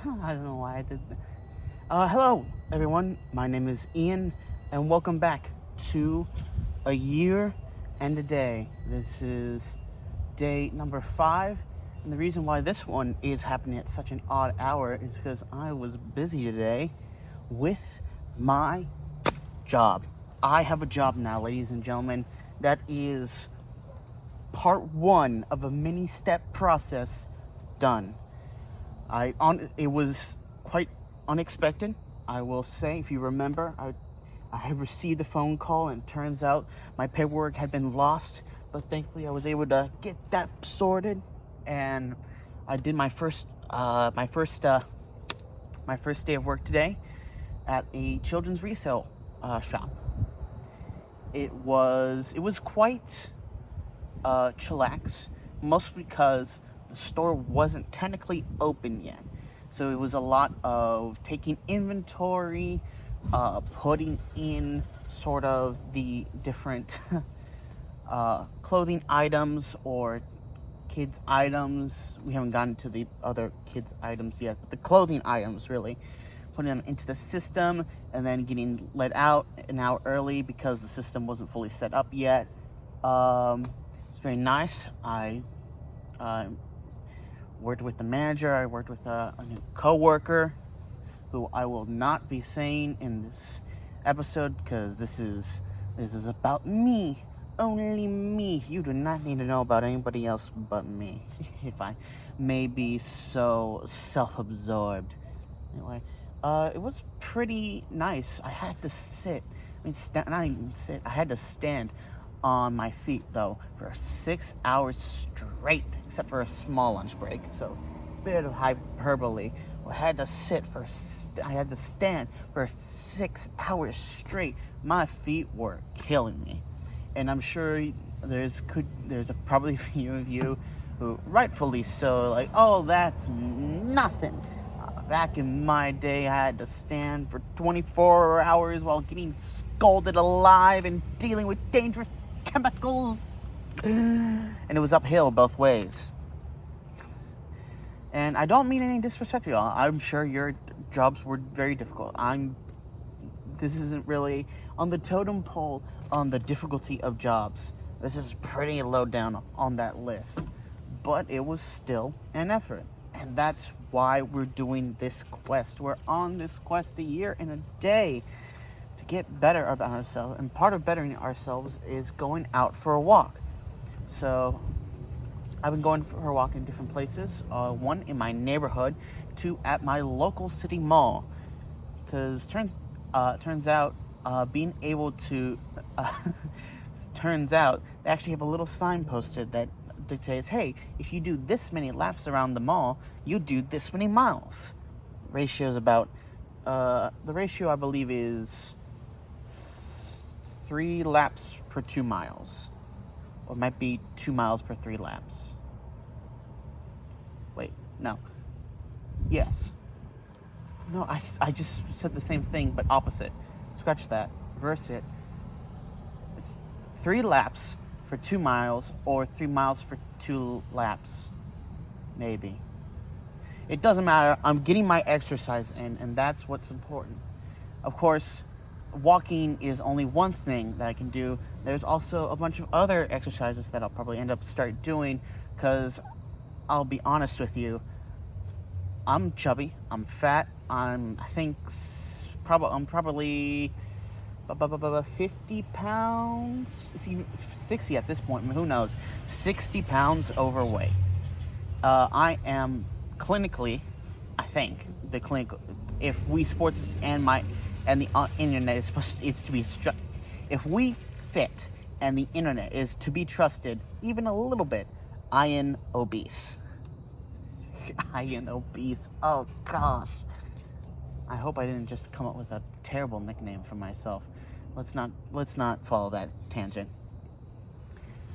I don't know why I did that. Hello, everyone. My name is Ian, and welcome back to A Year and a Day. This is day number 5, and the reason why this one is happening at such an odd hour is because I was busy today with my job. I have a job now, ladies and gentlemen, that is part 1 of a mini-step process done. It was quite unexpected, I will say. If you remember, I had received a phone call, and it turns out my paperwork had been lost, but thankfully I was able to get that sorted, and I did my first day of work today at a children's resale shop. It was quite chillax, mostly because the store wasn't technically open yet. So it was a lot of taking inventory, putting in sort of the different clothing items or kids items. We haven't gotten to the other kids items yet, but the clothing items, really. Putting them into the system and then getting let out an hour early because the system wasn't fully set up yet. It's very nice. I worked with the manager. I worked with a new co-worker who I will not be saying in this episode because this is about me, only me. You do not need to know about anybody else but me, if I may be so self-absorbed. Anyway, it was pretty nice. I had to sit. Not even sit. I had to stand on my feet though for 6 hours straight, except for a small lunch break. So, a bit of hyperbole. I had to stand for 6 hours straight. My feet were killing me, and I'm sure there's probably a few of you who, rightfully so, like, oh, that's nothing. Back in my day, I had to stand for 24 hours while getting scalded alive and dealing with dangerous chemicals. And it was uphill both ways. And I don't mean any disrespect to y'all. I'm sure your jobs were very difficult. This isn't really on the totem pole on the difficulty of jobs. This is pretty low down on that list. But it was still an effort. And that's why we're doing this quest. We're on this quest a year and a day to get better about ourselves. And part of bettering ourselves is going out for a walk. So I've been going for a walk in different places. One in my neighborhood, 2 at my local city mall. Because turns out being able to turns out they actually have a little sign posted that dictates, hey, if you do this many laps around the mall, you do this many miles. Ratio's about the ratio, I believe, is 3 laps per 2 miles. Or it might be 2 miles per 3 laps. Wait, no. Yes. No, I just said the same thing, but opposite. Scratch that. Reverse it. It's 3 laps for 2 miles, or 3 miles for 2 laps. Maybe. It doesn't matter. I'm getting my exercise in, and that's what's important. Of course, walking is only one thing that I can do. There's also a bunch of other exercises that I'll probably end up start doing, because I'll be honest with you, I'm chubby, I'm fat, I'm probably 50 pounds, 60 at this point, who knows, 60 pounds overweight. I am clinically, I think, if we sports and the internet is to be if we fit and the internet is to be trusted even a little bit, I am obese. I am obese. Oh gosh. I hope I didn't just come up with a terrible nickname for myself. Let's not follow that tangent.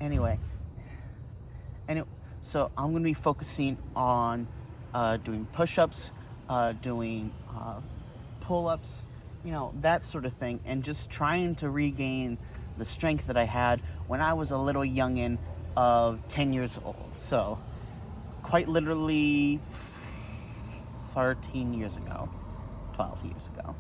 Anyway, so I'm going to be focusing on doing push-ups, doing pull-ups, that sort of thing, and just trying to regain the strength that I had when I was a little youngin' of 10 years old. So, quite literally 13 years ago, 12 years ago.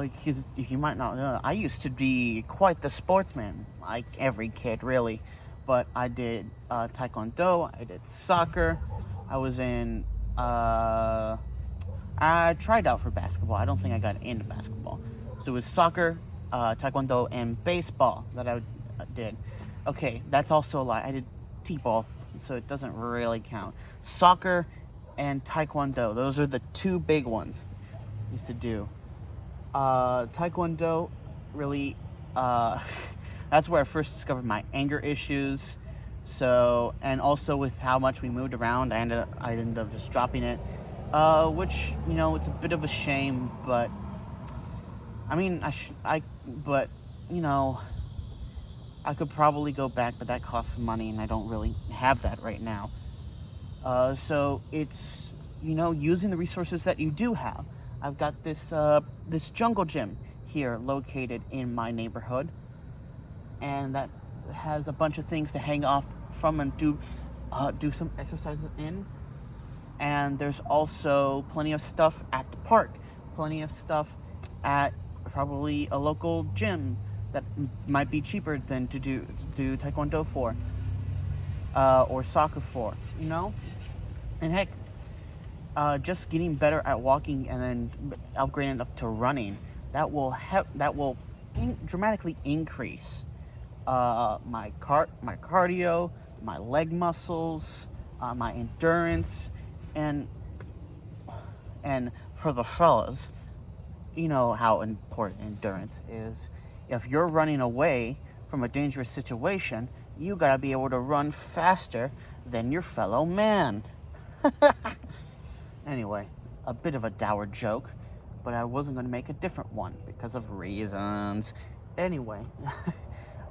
Because if you might not know, I used to be quite the sportsman, like every kid, really. But I did taekwondo, I did soccer, I was in, I tried out for basketball. I don't think I got into basketball. So it was soccer, taekwondo, and baseball that I did. Okay, that's also a lie. I did t-ball, so it doesn't really count. Soccer and taekwondo, those are the two big ones I used to do. Taekwondo, really, that's where I first discovered my anger issues. So, and also with how much we moved around, I ended up just dropping it. Which, it's a bit of a shame, but I mean, but, I could probably go back, but that costs money, and I don't really have that right now. So it's, using the resources that you do have. I've got this jungle gym here located in my neighborhood, and that has a bunch of things to hang off from and do some exercises in. And there's also plenty of stuff at the park, plenty of stuff at probably a local gym that might be cheaper than to do taekwondo for, or soccer for, And heck, just getting better at walking and then upgrading up to running, that will dramatically increase my cardio, my leg muscles, my endurance, and for the fellas, you know how important endurance is. If you're running away from a dangerous situation, you gotta be able to run faster than your fellow man. Anyway, a bit of a dour joke, but I wasn't gonna make a different one because of reasons. Anyway,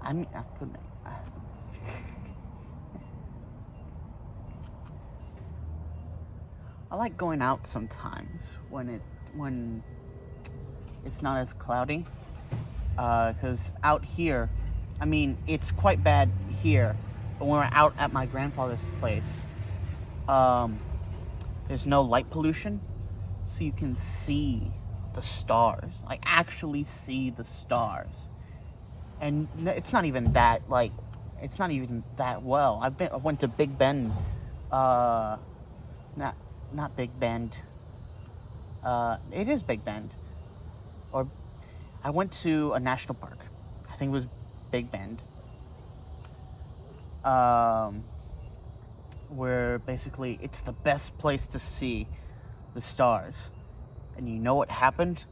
I mean, I could make. I like going out sometimes when it's not as cloudy. Because out here, I mean, it's quite bad here, but when we're out at my grandfather's place, there's no light pollution, so you can see the stars, like actually see the stars. And it's not even that well. I went to Big Bend, not Big Bend. It is Big Bend, or I went to a national park. I think it was Big Bend, where basically it's the best place to see the stars. And you know what happened?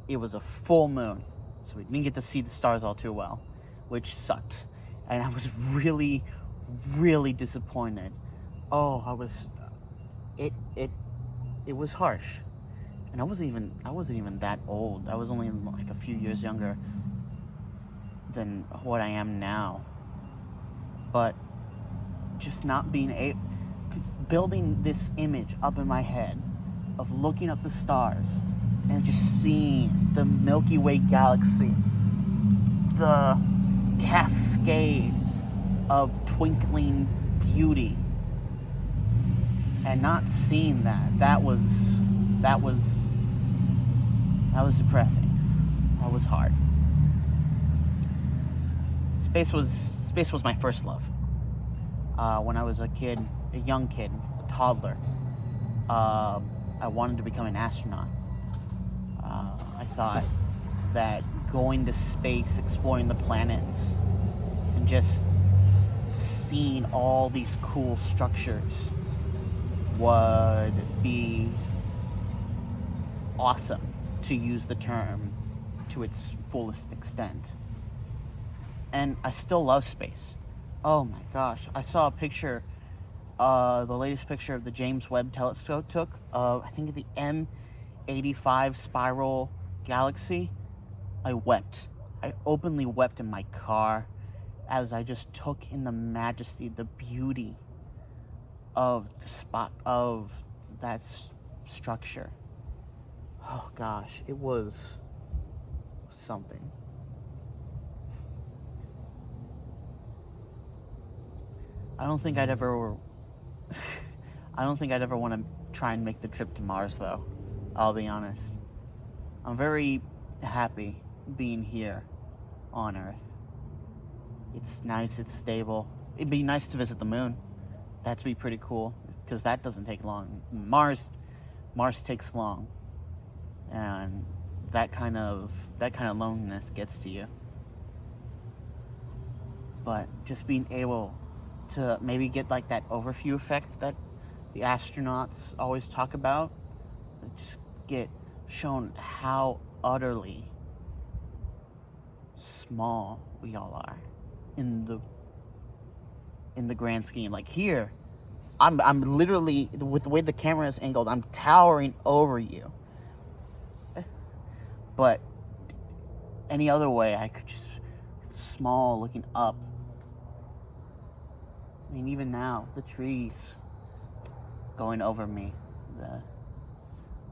It was a full moon, so we didn't get to see the stars all too well, which sucked. And I was really, really disappointed. It was harsh. And I wasn't even that old. I was only like a few years younger than what I am now. But just not being able, building this image up in my head of looking up the stars and just seeing the Milky Way galaxy, the cascade of twinkling beauty, and not seeing that was depressing. That was hard. Space was my first love. When I was a young kid, a toddler, I wanted to become an astronaut. I thought that going to space, exploring the planets, and just seeing all these cool structures would be awesome, to use the term to its fullest extent. And I still love space. Oh my gosh, I saw a picture, the latest picture of the James Webb Telescope took of, I think, the M85 spiral galaxy. I wept. I openly wept in my car as I just took in the majesty, the beauty of the spot of that structure. Oh gosh, it was something. I don't think I'd ever want to try try and make the trip to Mars, though. I'll be honest. I'm very happy being here on Earth. It's nice, it's stable. It'd be nice to visit the moon. That'd be pretty cool, because that doesn't take long. Mars takes long. And that kind of loneliness gets to you. But just being able to maybe get like that overview effect that the astronauts always talk about, just get shown how utterly small we all are in the grand scheme. Like here, I'm literally, with the way the camera is angled, I'm towering over you. But any other way, I could just small looking up. I mean, even now, the trees going over me,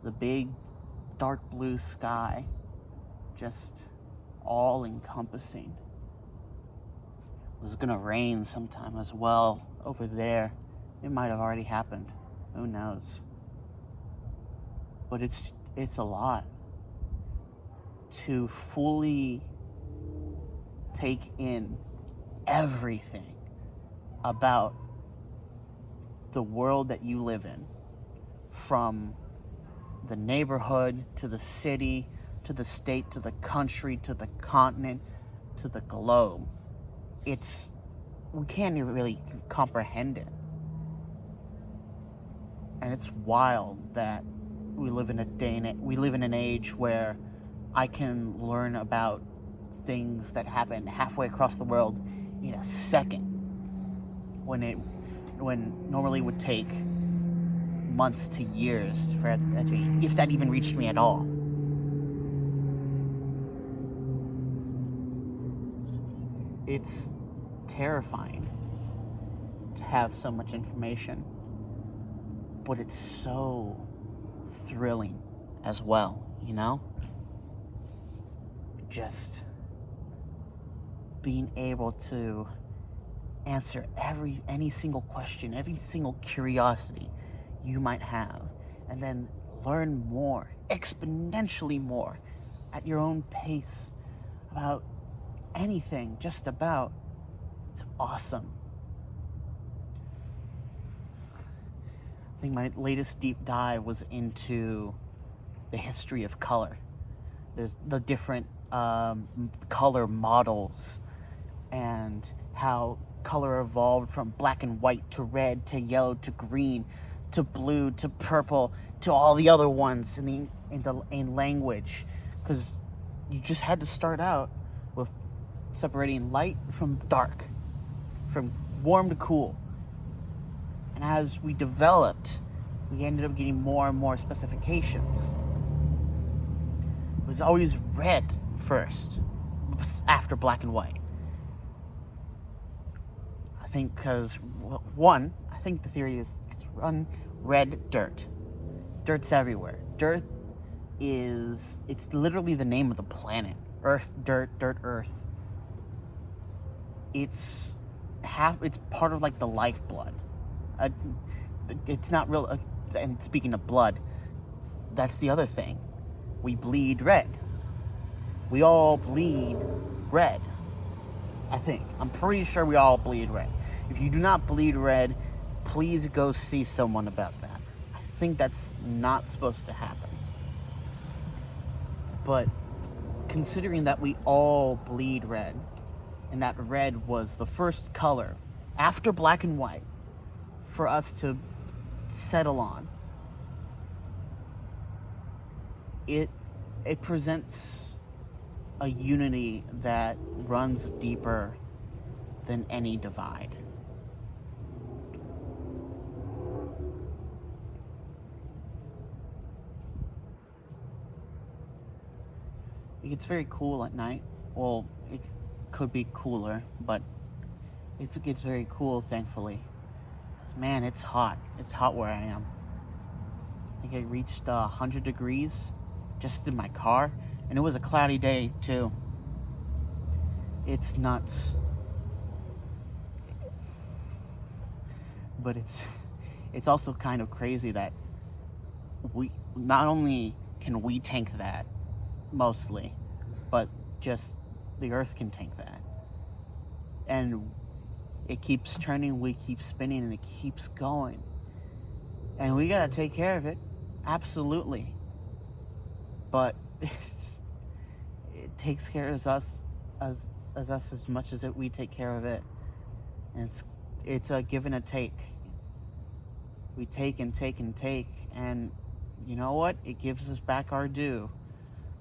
the big dark blue sky, just all encompassing. It was gonna rain sometime as well over there. It might have already happened. Who knows? But it's a lot to fully take in everything about the world that you live in, from the neighborhood to the city to the state to the country to the continent to the globe. We can't even really comprehend it. And it's wild that we live in an age where I can learn about things that happen halfway across the world in a second, when normally would take months to years for that to, if that even reached me at all. It's terrifying to have so much information, but it's so thrilling as well, you know? Just being able to answer any single question, every single curiosity you might have, and then learn more, exponentially more, at your own pace about anything, just about. It's awesome. I think my latest deep dive was into the history of color. There's the different color models and how color evolved from black and white to red to yellow to green to blue to purple to all the other ones in language, because you just had to start out with separating light from dark, from warm to cool. And as we developed, we ended up getting more and more specifications. It was always red first, after black and white. I think because, one, I think the theory is it's red dirt. Dirt's everywhere. It's literally the name of the planet. Earth, dirt, earth. It's part of like the lifeblood. It's not real, and speaking of blood, that's the other thing. We bleed red. We all bleed red. I think. I'm pretty sure we all bleed red. If you do not bleed red, please go see someone about that. I think that's not supposed to happen. But considering that we all bleed red, and that red was the first color after black and white for us to settle on, it presents a unity that runs deeper than any divide. It gets very cool at night. Well, it could be cooler, but it gets very cool, thankfully. 'Cause, man, it's hot. It's hot where I am. I think I reached 100 degrees just in my car, and it was a cloudy day, too. It's nuts. But it's also kind of crazy that not only can we tank that, mostly, but just the Earth can tank that. And it keeps turning, we keep spinning, and it keeps going. And we gotta take care of it, absolutely. But it takes care of us as much as we take care of it. And it's a give and a take. We take and take and take, and you know what? It gives us back our due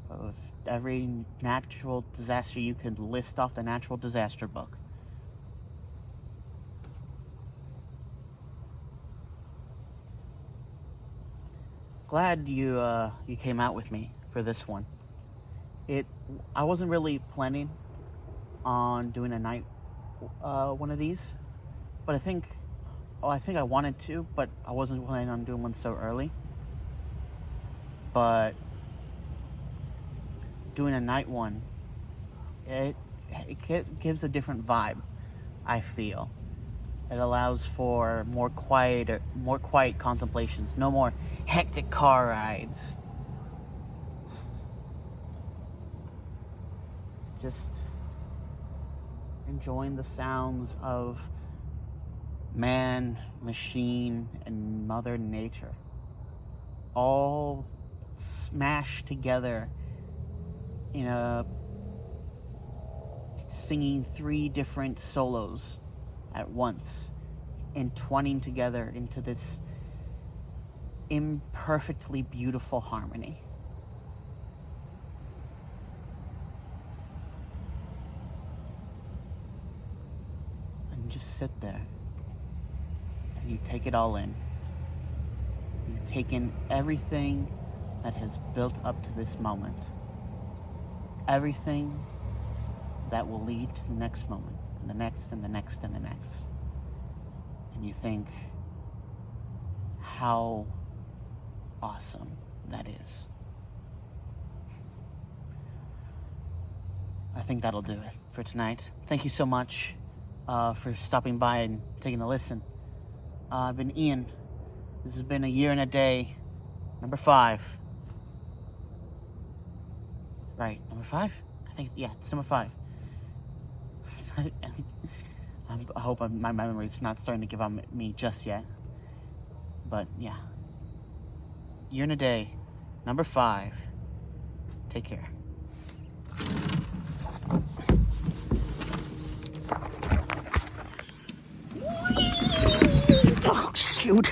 of every natural disaster you could list off the natural disaster book. Glad you came out with me for this one. I wasn't really planning on doing a night one of these, but I think I wanted to, but I wasn't planning on doing one so early. But doing a night one, it gives a different vibe, I feel. It allows for more quiet contemplations, no more hectic car rides. Just enjoying the sounds of man, machine, and Mother Nature all smashed together in singing 3 different solos at once, entwining together into this imperfectly beautiful harmony. And just sit there and you take it all in. You take in everything that has built up to this moment. Everything that will lead to the next moment, and the next, and the next, and the next. And you think how awesome that is. I think that'll do it for tonight. Thank you so much for stopping by and taking a listen. I've been Ian. This has been A Year and a Day, number 5. Right, number 5? I think, yeah, it's number 5. I hope my memory's not starting to give on me just yet. But, yeah. Year and a Day, number 5. Take care. Oh, shoot.